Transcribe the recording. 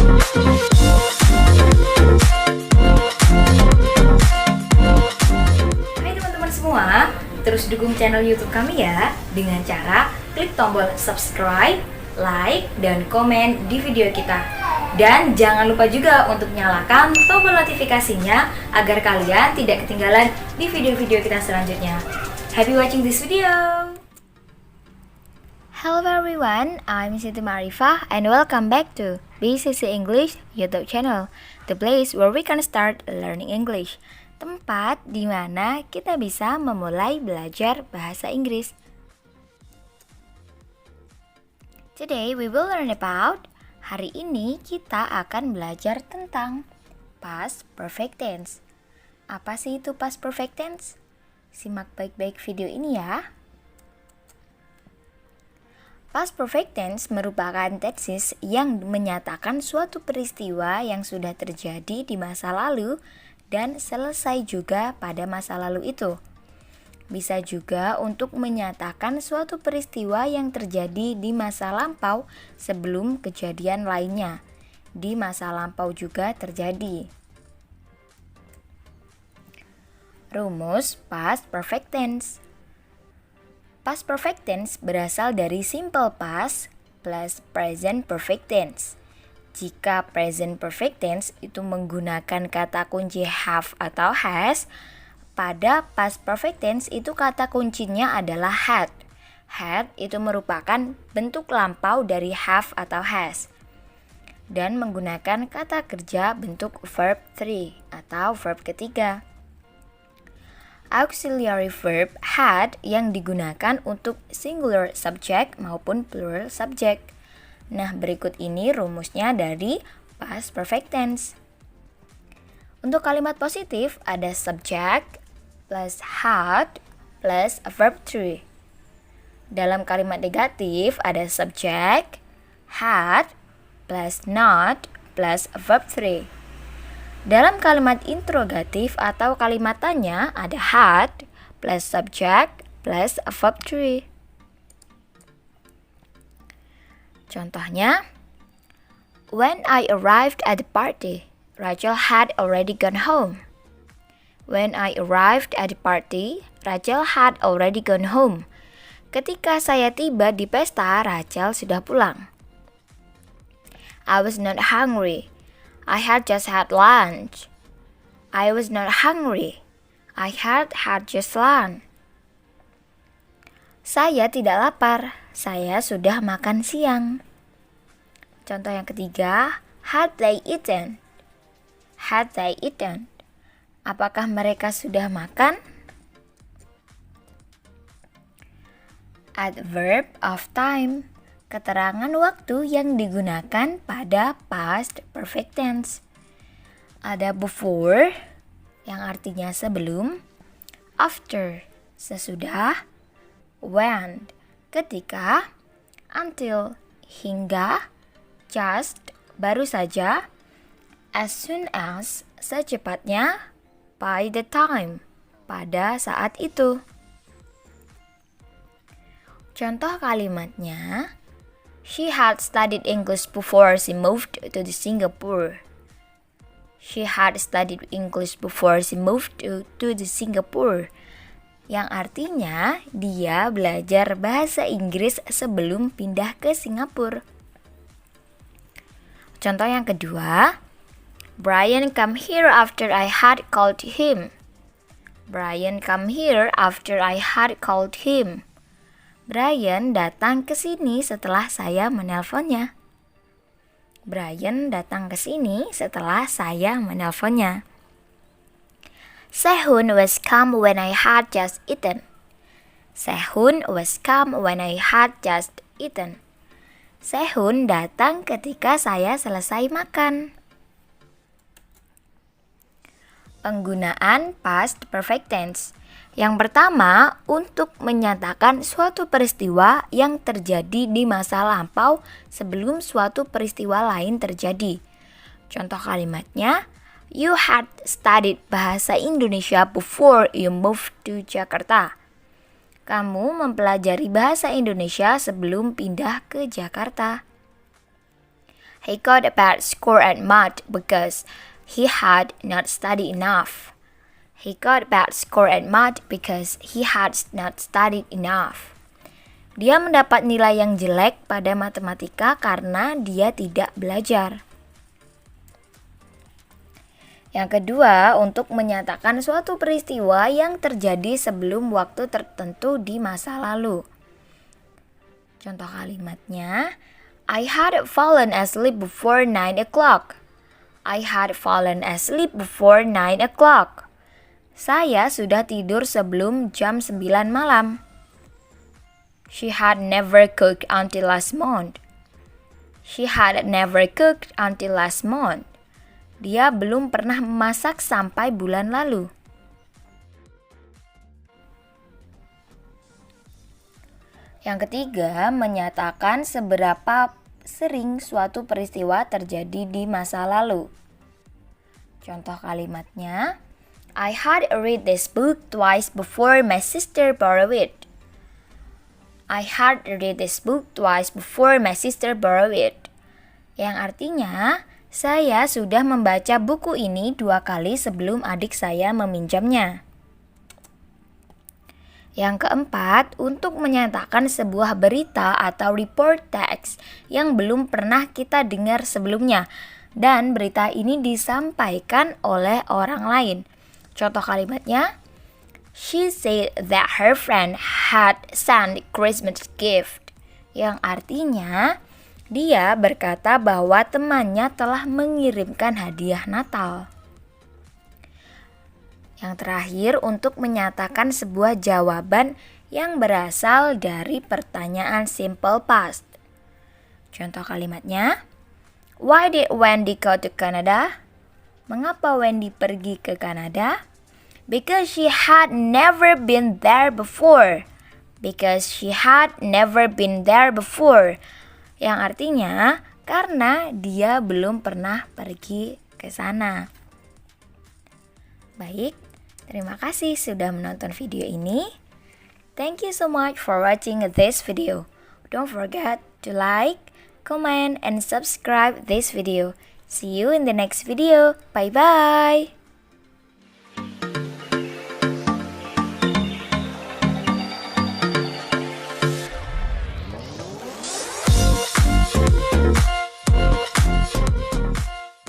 Hai teman-teman semua, terus dukung channel YouTube kami ya dengan cara klik tombol subscribe, like, dan komen di video kita. Dan jangan lupa juga untuk nyalakan tombol notifikasinya agar kalian tidak ketinggalan di video-video kita selanjutnya. Happy watching this video! Hello everyone, I'm Siti Marifah and welcome back to BCC English YouTube channel, the place where we can start learning English. Tempat di mana kita bisa memulai belajar bahasa Inggris. Today we will learn about, hari ini kita akan belajar tentang past perfect tense. Apa sih itu past perfect tense? Simak baik-baik video ini ya. Past perfect tense merupakan tenses yang menyatakan suatu peristiwa yang sudah terjadi di masa lalu dan selesai juga pada masa lalu itu. Bisa juga untuk menyatakan suatu peristiwa yang terjadi di masa lampau sebelum kejadian lainnya. Di masa lampau juga terjadi. Rumus past perfect tense. Past perfect tense berasal dari simple past plus present perfect tense. Jika present perfect tense itu menggunakan kata kunci have atau has, pada past perfect tense itu kata kuncinya adalah had. Had itu merupakan bentuk lampau dari have atau has. Dan menggunakan kata kerja bentuk verb 3 atau verb ketiga. Auxiliary verb had yang digunakan untuk singular subject maupun plural subject. Nah, berikut ini rumusnya dari past perfect tense. Untuk kalimat positif ada subject plus had plus verb 3. Dalam kalimat negatif ada subject had plus not plus verb 3. Dalam kalimat interrogatif atau kalimat tanya ada had plus subject plus verb 3. Contohnya, when I arrived at the party, Rachel had already gone home. When I arrived at the party, Rachel had already gone home. Ketika saya tiba di pesta, Rachel sudah pulang. I was not hungry. I had just had lunch. I was not hungry. I had just lunch. Saya tidak lapar. Saya sudah makan siang. Contoh yang ketiga, had they eaten? Had they eaten? Apakah mereka sudah makan? Adverb of time. Keterangan waktu yang digunakan pada past perfect tense. Ada before, yang artinya sebelum, after, sesudah, when, ketika, until, hingga, just, baru saja, as soon as, secepatnya, by the time, pada saat itu. Contoh kalimatnya, she had studied English before she moved to Singapore. She had studied English before she moved to Singapore. Yang artinya dia belajar bahasa Inggris sebelum pindah ke Singapura. Contoh yang kedua, Brian come here after I had called him. Brian come here after I had called him. Brian datang ke sini setelah saya menelponnya. Brian datang ke sini setelah saya menelponnya. Sehun was come when I had just eaten. Sehun was come when I had just eaten. Sehun datang ketika saya selesai makan. Penggunaan past perfect tense. Yang pertama, untuk menyatakan suatu peristiwa yang terjadi di masa lampau sebelum suatu peristiwa lain terjadi. Contoh kalimatnya, you had studied bahasa Indonesia before you moved to Jakarta. Kamu mempelajari bahasa Indonesia sebelum pindah ke Jakarta. He got a bad score at math because he had not studied enough. He got a bad score at math because he had not studied enough. Dia mendapat nilai yang jelek pada matematika karena dia tidak belajar. Yang kedua, untuk menyatakan suatu peristiwa yang terjadi sebelum waktu tertentu di masa lalu. Contoh kalimatnya, I had fallen asleep before 9 o'clock. I had fallen asleep before 9 o'clock. Saya sudah tidur sebelum jam 9 malam. She had never cooked until last month. She had never cooked until last month. Dia belum pernah memasak sampai bulan lalu. Yang ketiga, menyatakan seberapa sering suatu peristiwa terjadi di masa lalu. Contoh kalimatnya, I had read this book twice before my sister borrowed it. I had read this book twice before my sister borrowed it. Yang artinya, saya sudah membaca buku ini 2 kali sebelum adik saya meminjamnya. Yang keempat, untuk menyatakan sebuah berita atau report text yang belum pernah kita dengar sebelumnya dan berita ini disampaikan oleh orang lain. Contoh kalimatnya, she said that her friend had sent Christmas gift. Yang artinya, dia berkata bahwa temannya telah mengirimkan hadiah Natal. Yang terakhir, untuk menyatakan sebuah jawaban yang berasal dari pertanyaan simple past. Contoh kalimatnya, why did Wendy go to Canada? Mengapa Wendy pergi ke Kanada? Because she had never been there before. Because she had never been there before. Yang artinya, karena dia belum pernah pergi ke sana. Baik, terima kasih sudah menonton video ini. Thank you so much for watching this video. Don't forget to like, comment, and subscribe this video. See you in the next video. Bye-bye.